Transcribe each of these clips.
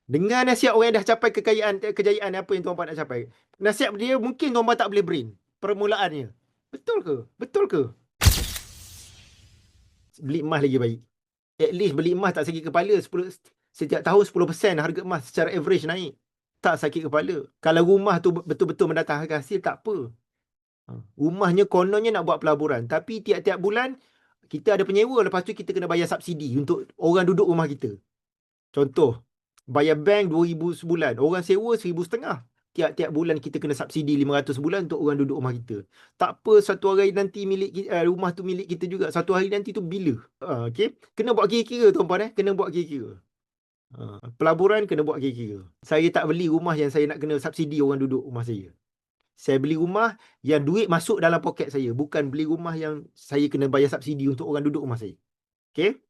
Dengar nasihat orang yang dah capai kejayaan apa yang tuan-tuan nak capai. Nasihat dia mungkin tuan-tuan tak boleh brain permulaannya. Betul ke? Betul ke? Beli emas lagi baik. At least beli emas tak sakit kepala. Setiap tahun 10% harga emas secara average naik. Tak sakit kepala. Kalau rumah tu betul-betul mendatangkan hasil, tak apa. Rumahnya kononnya nak buat pelaburan. Tapi tiap-tiap bulan, kita ada penyewa. Lepas tu kita kena bayar subsidi untuk orang duduk rumah kita. Contoh, bayar bank 2,000 sebulan. Orang sewa 1,500. Tiap-tiap bulan kita kena subsidi 500 sebulan untuk orang duduk rumah kita. Tak apa, satu hari nanti rumah tu milik kita juga. Satu hari nanti tu bila. Okay? Kena buat kira-kira tuan-puan. Kena buat kira-kira. Pelaburan kena buat kira-kira. Saya tak beli rumah yang saya nak kena subsidi orang duduk rumah saya. Saya beli rumah yang duit masuk dalam poket saya. Bukan beli rumah yang saya kena bayar subsidi untuk orang duduk rumah saya. Okay?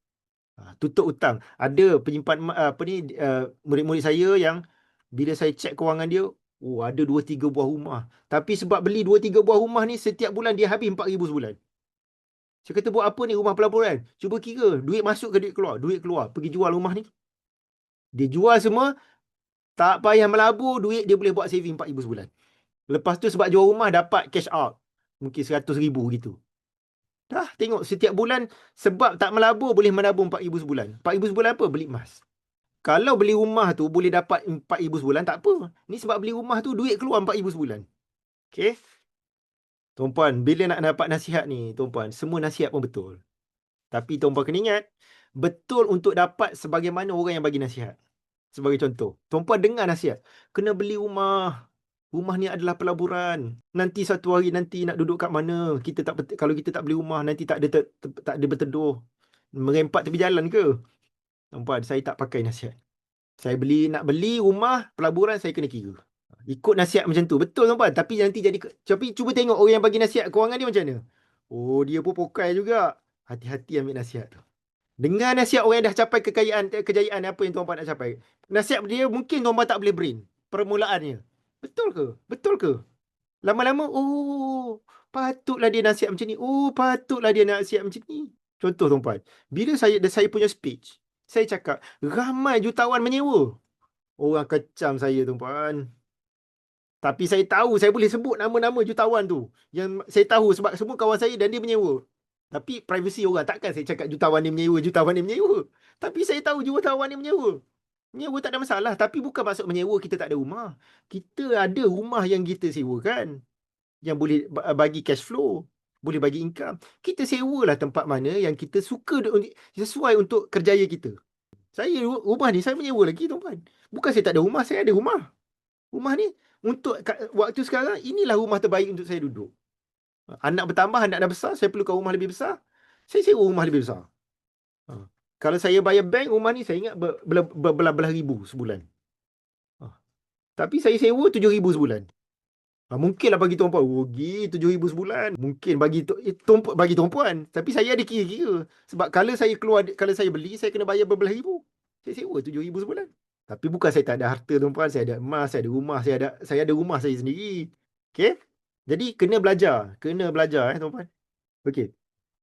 Tutup hutang. Ada penyimpan murid-murid saya yang bila saya cek kewangan dia, ada 2-3 buah rumah. Tapi sebab beli 2-3 buah rumah ni, setiap bulan dia habis 4,000 sebulan. Saya kata, buat apa ni rumah pelaburan? Cuba kira, duit masuk ke duit keluar? Duit keluar. Pergi jual rumah ni. Dia jual semua, tak payah melabur, duit dia boleh buat saving 4,000 sebulan. Lepas tu sebab jual rumah dapat cash out. Mungkin 100,000 gitu. Dah tengok setiap bulan, sebab tak melabur boleh menabur 4,000 sebulan. 4,000 sebulan apa? Beli emas. Kalau beli rumah tu boleh dapat 4,000 sebulan, tak apa. Ni sebab beli rumah tu duit keluar 4,000 sebulan. Okay? Tuan-puan, bila nak dapat nasihat ni, tuan-puan, semua nasihat pun betul. Tapi tuan-puan kena ingat, betul untuk dapat sebagaimana orang yang bagi nasihat. Sebagai contoh, tuan-puan dengar nasihat. Kena beli rumah. Rumah ni adalah pelaburan. Nanti satu hari nanti nak duduk kat mana? Kalau kita tak beli rumah, nanti tak ada berteduh. Merempat tepi jalan ke? Tuan-puan, saya tak pakai nasihat. Saya nak beli rumah pelaburan, saya kena kira. Ikut nasihat macam tu. Betul tuan-puan. Tapi nanti tapi cuba tengok orang yang bagi nasihat kewangan dia macam mana. Oh, dia pun pokai juga. Hati-hati ambil nasihat tu. Dengar nasihat orang yang dah capai kejayaan apa yang tuan-puan nak capai. Nasihat dia mungkin tuan-puan tak boleh brain permulaannya. Betul ke? Betul ke? Lama-lama, patutlah dia nasihat macam ni. Patutlah dia nasihat macam ni. Contoh tuan-puan, bila saya punya speech, saya cakap, ramai jutawan menyewa. Orang kecam saya tuan-puan. Tapi saya tahu, saya boleh sebut nama-nama jutawan tu. Yang saya tahu sebab semua kawan saya dan dia menyewa. Tapi privacy orang, takkan saya cakap jutawan ni menyewa, jutawan ni menyewa. Tapi saya tahu jutawan ni menyewa. Menyewa tak ada masalah. Tapi bukan maksud menyewa kita tak ada rumah. Kita ada rumah yang kita sewakan. Yang boleh bagi cash flow. Boleh bagi income. Kita sewalah tempat mana yang kita suka sesuai untuk kerjaya kita. Rumah ni saya menyewa lagi tuan-tuan. Bukan saya tak ada rumah, saya ada rumah. Rumah ni untuk waktu sekarang, inilah rumah terbaik untuk saya duduk. Anak bertambah, anak dah besar, saya perlukan rumah lebih besar. Saya sewa rumah lebih besar. Kalau saya bayar bank, rumah ni saya ingat berbelah-belah ribu sebulan. Tapi saya sewa 7,000 sebulan. Mungkinlah bagi tuan-puan, rugi 7,000 sebulan. Mungkin bagi tuan-puan. Tapi saya ada kira-kira. Sebab kalau saya beli, saya kena bayar berbelah ribu. Saya sewa 7,000 sebulan. Tapi bukan saya tak ada harta tuan-puan. Saya ada emas, saya ada rumah, saya ada rumah saya sendiri. Okay? Jadi kena belajar tuan-puan. Okay.